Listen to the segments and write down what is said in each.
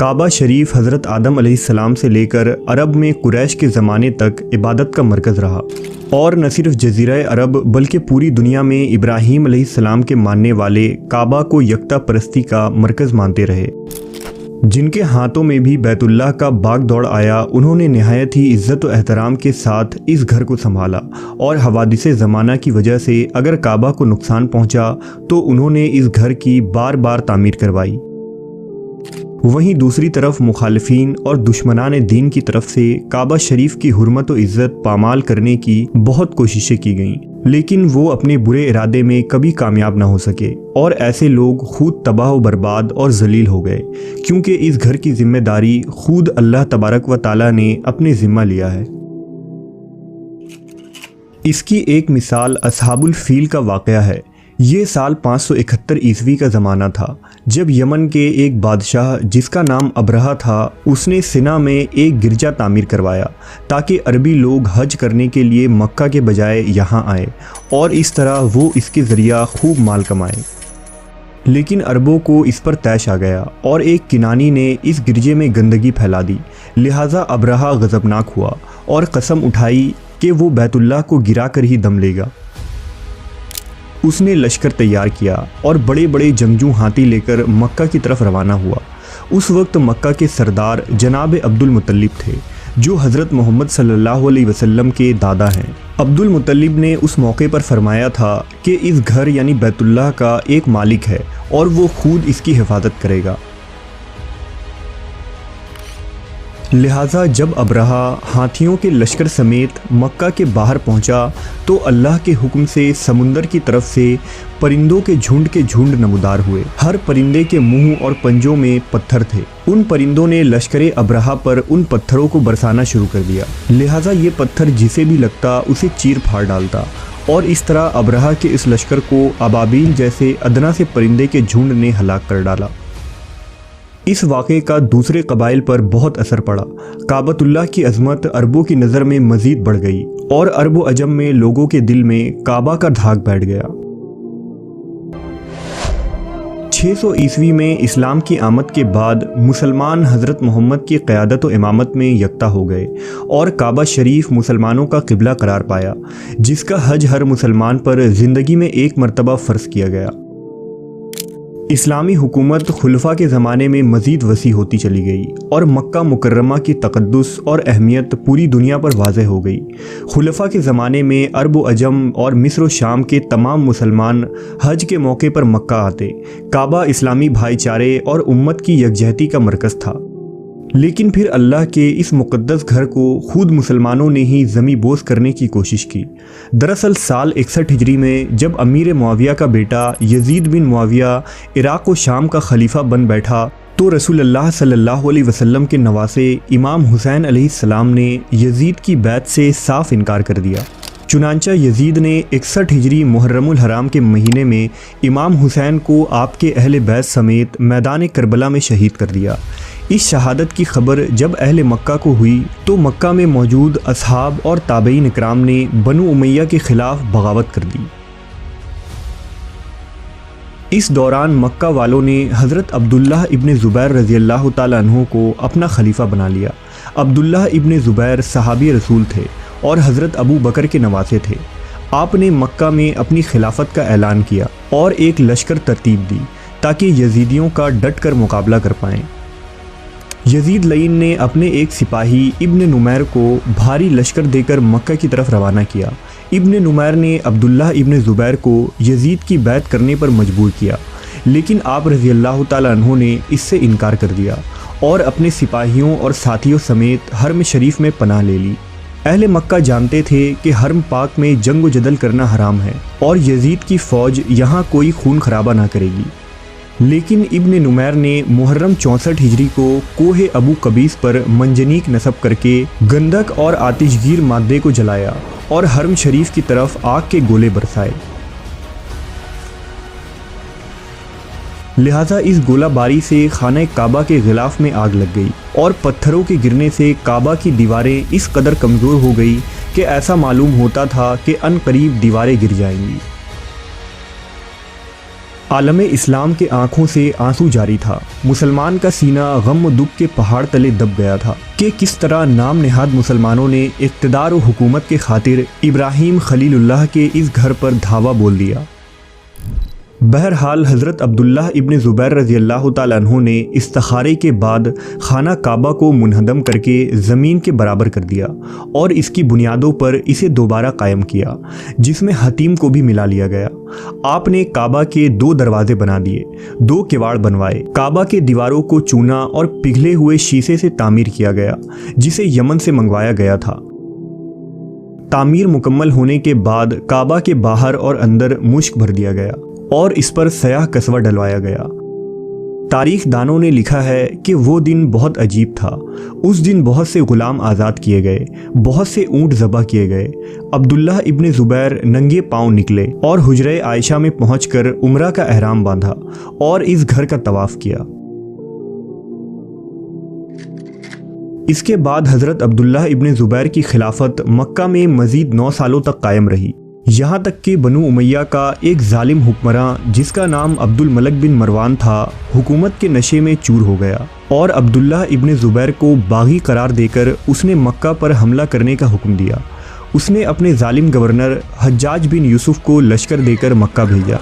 काबा शरीफ हज़रत आदम अलैहिस्सलाम से लेकर अरब में कुरैश के ज़माने तक इबादत का मरकज़ रहा और न सिर्फ जज़ीरा अरब बल्कि पूरी दुनिया में इब्राहीम अलैहिस्सलाम के मानने वाले काबा को यकता परस्ती का मरकज़ मानते रहे। जिनके हाथों में भी बैतुल्लाह का बाग दौड़ आया, उन्होंने नहायत ही इज़्ज़त व एहतराम के साथ इस घर को संभाला और हवादिसे ज़माना की वजह से अगर काबा को नुकसान पहुंचा तो उन्होंने इस घर की बार बार तामीर करवाई। वहीं दूसरी तरफ मुखालिफीन और दुश्मनान दीन की तरफ से काबा शरीफ की हुर्मत व इज़्ज़त पामाल करने की बहुत कोशिशें की गईं, लेकिन वो अपने बुरे इरादे में कभी कामयाब ना हो सके और ऐसे लोग खुद तबाह व बर्बाद और जलील हो गए, क्योंकि इस घर की जिम्मेदारी खुद अल्लाह तबारक व ताला ने अपने ज़िम्मा लिया है। इसकी एक मिसाल असहाबुल फील का वाक़या है। ये साल 571 ईस्वी का ज़माना था जब यमन के एक बादशाह जिसका नाम अबरहा था, उसने सिना में एक गिरजा तामीर करवाया ताकि अरबी लोग हज करने के लिए मक्का के बजाय यहाँ आए और इस तरह वो इसके ज़रिया खूब माल कमाए। लेकिन अरबों को इस पर तैश आ गया और एक किनानी ने इस गिरजे में गंदगी फैला दी, लिहाजा अबरहा गज़बनाक हुआ और कसम उठाई कि वो बैतुल्लाह को गिरा कर ही दम लेगा। उसने लश्कर तैयार किया और बड़े बड़े जंगजू हाथी लेकर मक्का की तरफ रवाना हुआ। उस वक्त मक्का के सरदार जनाब अब्दुल मुत्तलिब थे, जो हज़रत मोहम्मद सल्लल्लाहु अलैहि वसल्लम के दादा हैं। अब्दुल मुत्तलिब ने उस मौके पर फरमाया था कि इस घर यानी बैतुल्लाह का एक मालिक है और वो खुद इसकी हिफाजत करेगा। लिहाजा जब अबरहा हाथियों के लश्कर समेत मक्का के बाहर पहुंचा तो अल्लाह के हुक्म से समुंदर की तरफ से परिंदों के झुंड नमूदार हुए। हर परिंदे के मुंह और पंजों में पत्थर थे। उन परिंदों ने लश्कर अबरहा पर उन पत्थरों को बरसाना शुरू कर दिया, लिहाजा ये पत्थर जिसे भी लगता उसे चीर फाड़ डालता और इस तरह अबरहा के इस लश्कर को अबाबील जैसे अदना से परिंदे के झुंड ने हलाक कर डाला। इस वाक़े का दूसरे कबाइल पर बहुत असर पड़ा। काबतुल्लाह की अज़मत अरबों की नज़र में मज़ीद बढ़ गई और अरब व अजम में लोगों के दिल में काबा का धाक बैठ गया। 600 ईस्वी में इस्लाम की आमद के बाद मुसलमान हज़रत मोहम्मद की क़यादत व इमामत में यकता हो गए और काबा शरीफ मुसलमानों का क़िबला करार पाया, जिसका हज हर मुसलमान पर ज़िंदगी में एक मरतबा फ़र्ज़ किया गया। इस्लामी हुकूमत खुलफा के ज़माने में मज़ीद वसी होती चली गई और मक्का मुकर्रमा की तक़द्दुस और अहमियत पूरी दुनिया पर वाज़ेह हो गई। खुलफा के ज़माने में अरब व अजम और मिस्र व शाम के तमाम मुसलमान हज के मौके पर मक्का आते। काबा इस्लामी भाईचारे और उम्मत की यकजहती का मरकज़ था। लेकिन फिर अल्लाह के इस मुक़द्दस घर को खुद मुसलमानों ने ही ज़मी बोस करने की कोशिश की। दरअसल साल 61 हिजरी में जब अमीर मुआविया का बेटा यजीद बिन मुआविया इराक़ व शाम का खलीफा बन बैठा तो रसूलुल्लाह सल्लल्लाहु अलैहि वसल्लम के नवासे इमाम हुसैन अलैहिस्सलाम ने यजीद की बैत से साफ इनकार कर दिया। चुनांचा यजीद ने 61 हिजरी मुहर्रमुल हराम के महीने में इमाम हुसैन को आपके अहले बैत समेत मैदान करबला में शहीद कर दिया। इस शहादत की खबर जब अहले मक्का को हुई तो मक्का में मौजूद असहाब और ताबईन इकराम ने बनु उमैया के ख़िलाफ़ बगावत कर दी। इस दौरान मक्का वालों ने हज़रत अब्दुल्लाह इब्न ज़ुबैर रज़ियल्लाहु ताला अन्हु को अपना खलीफा बना लिया। अब्दुल्लाह इब्न ज़ुबैर सहाबी रसूल थे और हज़रत अबू बकर के नवासे थे। आपने मक्का में अपनी खिलाफत का ऐलान किया और एक लश्कर तरतीब दी ताकि यजीदियों का डट कर मुकाबला कर पाएँ। यजीद लईन ने अपने एक सिपाही इब्न नुमैर को भारी लश्कर देकर मक्का की तरफ रवाना किया। इब्न नुमैर ने अब्दुल्लाह इब्न ज़ुबैर को यजीद की बैत करने पर मजबूर किया, लेकिन आप रज़ियल्लाहु ताला अन्हु ने इससे इनकार कर दिया और अपने सिपाहियों और साथियों समेत हरम शरीफ में पनाह ले ली। अहले मक्का जानते थे कि हरम पाक में जंग व जदल करना हराम है और यजीद की फ़ौज यहाँ कोई खून खराबा ना करेगी। लेकिन इब्न नुमैर ने मुहर्रम 64 हिजरी को कोहे अबू कबीस पर मंजनीक नस्ब करके गंधक और आतिशगीर मादे को जलाया और हरम शरीफ की तरफ आग के गोले बरसाए। लिहाजा इस गोलाबारी से खाना काबा के गिलाफ में आग लग गई और पत्थरों के गिरने से काबा की दीवारें इस कदर कमज़ोर हो गई कि ऐसा मालूम होता था कि अनकरीब दीवारें गिर जाएंगी। عالم اسلام کے آنکھوں سے آنسو جاری تھا۔ مسلمان کا سینہ غم و دکھ کے پہاڑ تلے دب گیا تھا کہ کس طرح نام نہاد مسلمانوں نے اقتدار و حکومت کے خاطر ابراہیم خلیل اللہ کے اس گھر پر دھاوا بول دیا۔ بہرحال حضرت عبداللہ ابن زبیر رضی اللہ تعالیٰ عنہ نے استخارے کے بعد خانہ کعبہ کو منہدم کر کے زمین کے برابر کر دیا اور اس کی بنیادوں پر اسے دوبارہ قائم کیا، جس میں حتیم کو بھی ملا لیا گیا۔ آپ نے کعبہ کے 2 دروازے بنا دیے، 2 کواڑ بنوائے، کعبہ کے دیواروں کو چونا اور پگھلے ہوئے شیشے سے تعمیر کیا گیا جسے یمن سے منگوایا گیا تھا۔ تعمیر مکمل ہونے کے بعد کعبہ کے باہر اور اندر مشک بھر دیا گیا اور اس پر سیاہ کسوہ ڈلوایا گیا۔ تاریخ دانوں نے لکھا ہے کہ وہ دن بہت عجیب تھا۔ اس دن بہت سے غلام آزاد کیے گئے، بہت سے اونٹ ذبح کیے گئے۔ عبداللہ ابن زبیر ننگے پاؤں نکلے اور حجرہ عائشہ میں پہنچ کر عمرہ کا احرام باندھا اور اس گھر کا طواف کیا۔ اس کے بعد حضرت عبداللہ ابن زبیر کی خلافت مکہ میں مزید 9 سالوں تک قائم رہی، یہاں تک کہ بنو امیہ کا ایک ظالم حکمراں جس کا نام عبد الملک بن مروان تھا، حکومت کے نشے میں چور ہو گیا اور عبداللہ ابن زبیر کو باغی قرار دے کر اس نے مکہ پر حملہ کرنے کا حکم دیا۔ اس نے اپنے ظالم گورنر حجاج بن یوسف کو لشکر دے کر مکہ بھیجا۔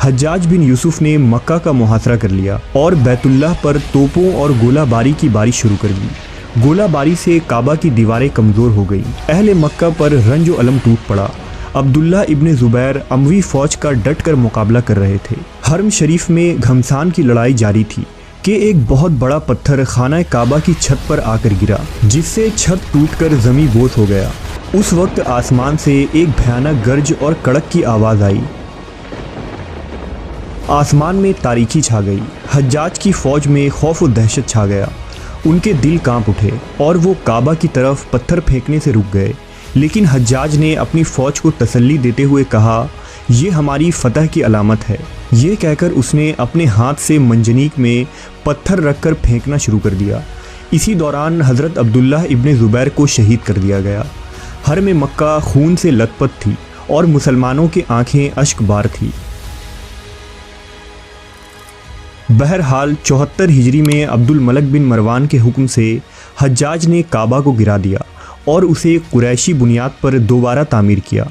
حجاج بن یوسف نے مکہ کا محاصرہ کر لیا اور بیت اللہ پر توپوں اور گولہ باری کی بارش شروع کر دی۔ گولہ باری سے کعبہ کی دیواریں کمزور ہو گئیں، اہل مکہ پر رنج و الم ٹوٹ پڑا۔ عبداللہ ابن زبیر اموی فوج کا ڈٹ کر مقابلہ کر رہے تھے۔ حرم شریف میں گھمسان کی لڑائی جاری تھی کہ ایک بہت بڑا پتھر خانہ کعبہ کی چھت پر آ کر گرا، جس سے چھت ٹوٹ کر زمیں بوس ہو گیا۔ اس وقت آسمان سے ایک بھیانک گرج اور کڑک کی آواز آئی۔ آسمان میں تاریکی چھا گئی، حجاج کی فوج میں خوف و دہشت چھا گیا۔ ان کے دل کانپ اٹھے اور وہ کعبہ کی طرف پتھر پھینکنے سے رک گئے، لیکن حجاج نے اپنی فوج کو تسلی دیتے ہوئے کہا، یہ ہماری فتح کی علامت ہے۔ یہ کہہ کر اس نے اپنے ہاتھ سے منجنیق میں پتھر رکھ کر پھینکنا شروع کر دیا۔ اسی دوران حضرت عبداللہ ابن زبیر کو شہید کر دیا گیا۔ حرم مکہ خون سے لت پت تھی اور مسلمانوں کی آنکھیں اشک بار تھی۔ بہرحال 74 ہجری میں عبد الملک بن مروان کے حکم سے حجاج نے کعبہ کو گرا دیا اور اسے قریشی بنیاد پر دوبارہ تعمیر کیا۔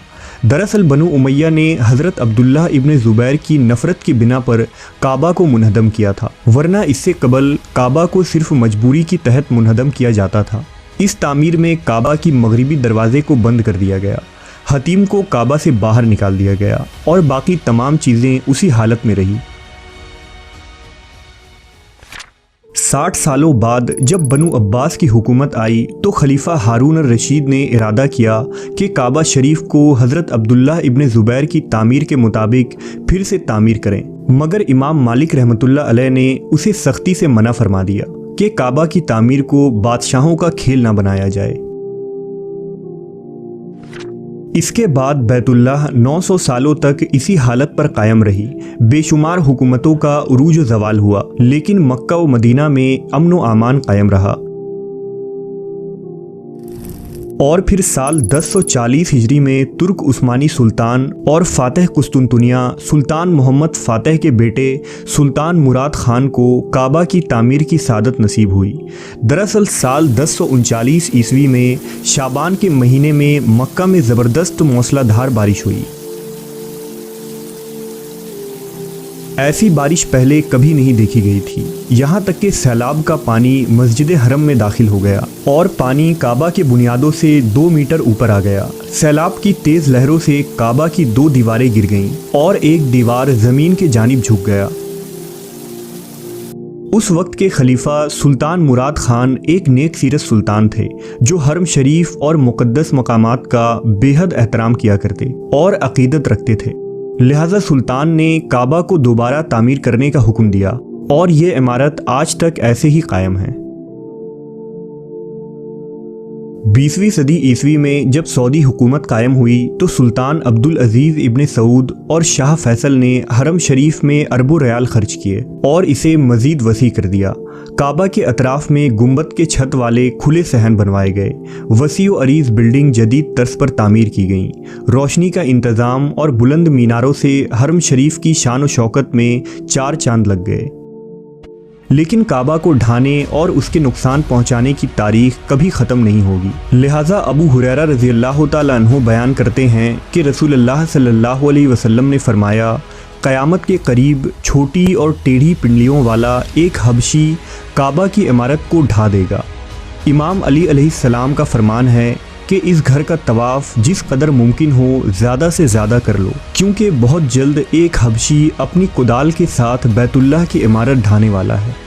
دراصل بنو امیہ نے حضرت عبداللہ ابن زبیر کی نفرت کی بنا پر کعبہ کو منہدم کیا تھا، ورنہ اس سے قبل کعبہ کو صرف مجبوری کی تحت منہدم کیا جاتا تھا۔ اس تعمیر میں کعبہ کی مغربی دروازے کو بند کر دیا گیا، حتیم کو کعبہ سے باہر نکال دیا گیا اور باقی تمام چیزیں اسی حالت میں رہی۔ 60 سالوں بعد جب بنو عباس کی حکومت آئی تو خلیفہ ہارون الرشید نے ارادہ کیا کہ کعبہ شریف کو حضرت عبداللہ ابن زبیر کی تعمیر کے مطابق پھر سے تعمیر کریں، مگر امام مالک رحمۃ اللہ علیہ نے اسے سختی سے منع فرما دیا کہ کعبہ کی تعمیر کو بادشاہوں کا کھیل نہ بنایا جائے۔ اس کے بعد بیت اللہ 900 سالوں تک اسی حالت پر قائم رہی۔ بے شمار حکومتوں کا عروج و زوال ہوا، لیکن مکہ و مدینہ میں امن و امان قائم رہا۔ اور پھر سال 1040 ہجری میں ترک عثمانی سلطان اور فاتح قسطنطنیہ سلطان محمد فاتح کے بیٹے سلطان مراد خان کو کعبہ کی تعمیر کی سعادت نصیب ہوئی۔ دراصل سال 1039 عیسوی میں شعبان کے مہینے میں مکہ میں زبردست موسلا دھار بارش ہوئی۔ ایسی بارش پہلے کبھی نہیں دیکھی گئی تھی، یہاں تک کہ سیلاب کا پانی مسجد حرم میں داخل ہو گیا اور پانی کعبہ کے بنیادوں سے 2 میٹر اوپر آ گیا۔ سیلاب کی تیز لہروں سے کعبہ کی 2 دیواریں گر گئیں اور ایک دیوار زمین کی جانب جھک گیا۔ اس وقت کے خلیفہ سلطان مراد خان ایک نیک سیرت سلطان تھے جو حرم شریف اور مقدس مقامات کا بے حد احترام کیا کرتے اور عقیدت رکھتے تھے، لہذا سلطان نے کعبہ کو دوبارہ تعمیر کرنے کا حکم دیا اور یہ عمارت آج تک ایسے ہی قائم ہے۔ 20वीं सदी ईस्वी में जब सऊदी हुकूमत कायम हुई तो सुल्तान अब्दुल अजीज़ इब्ने सऊद और शाह फैसल ने हरम शरीफ में अरबों रियाल खर्च किए और इसे मज़ीद वसी कर दिया। काबा के अतराफ में गुंबद के छत वाले खुले सहन बनवाए गए। वसी व अरीज़ बिल्डिंग जदीद तर्ज पर तामीर की गईं। रोशनी का इंतज़ाम और बुलंद मीनारों से हरम शरीफ की शान व शौकत में 4 चांद लग गए। लेकिन काबा को ढाने और उसके नुकसान पहुंचाने की तारीख कभी ख़त्म नहीं होगी। लिहाजा अबू हुरैरा रज़ियल्लाहु ताला अन्हु बयान करते हैं कि रसूलुल्लाह सल्लल्लाहु अलैहि वसल्लम ने फरमाया, क़यामत के करीब छोटी और टेढ़ी पिंडलियों वाला एक हबशी काबा की इमारत को ढा देगा। इमाम अली अलैहिस्सलाम का फरमान है कि इस घर का तवाफ़ जिस कदर मुमकिन हो ज़्यादा से ज़्यादा कर लो, क्योंकि बहुत जल्द एक हबशी अपनी कुदाल के साथ बैतुल्लाह की इमारत ढाने वाला है।